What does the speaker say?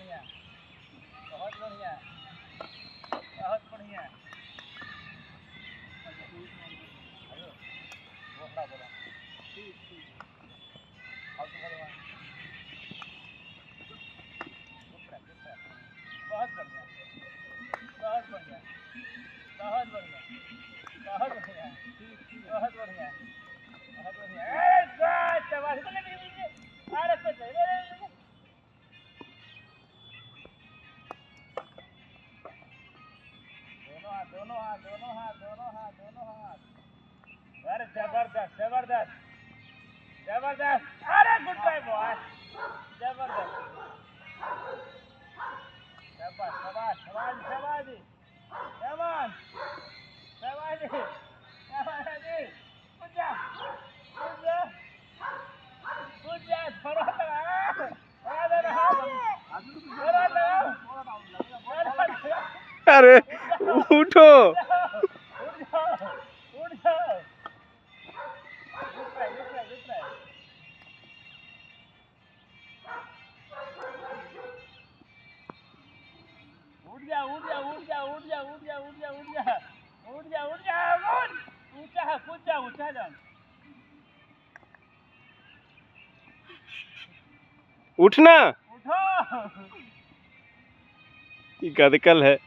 बढ़िया, बहुत बढ़िया, बहुत बढ़िया। हेलो, वो खड़ा बोला। ठीक ठीक। अब तो बोलो। बहुत बढ़िया, बहुत बढ़िया, बहुत बढ़िया, बहुत बढ़िया, बहुत बढ़िया, बहुत बढ़िया। अरे शाबाश, अरे कुछ दोनों हाथ, दोनों हाथ, दोनों हाथ, दोनों हाथ, दोनों हाथ। अरे जबरदस्त, जबरदस्त, जबरदस्त। अरे गुड ट्राई बॉय, जबरदस्त। शाबाश, शाबाश, शाबाश, शाबाश, शाबाश, शाबाश, शाबाश। Good job, good job, good job. थोड़ा लगा, थोड़ा लगा, थोड़ा लगा। अरे उठो। उठ जाओ, उठ जाओ। Good try, good try, good try. उठ जा, उठ जा, उठ जा, उठ जा, उठ जा, उठ जा, उठ जा, उठ जा, उठ जा, ऊंचा है, कूद जा, ऊंचा जा। उठना उठो। कल है।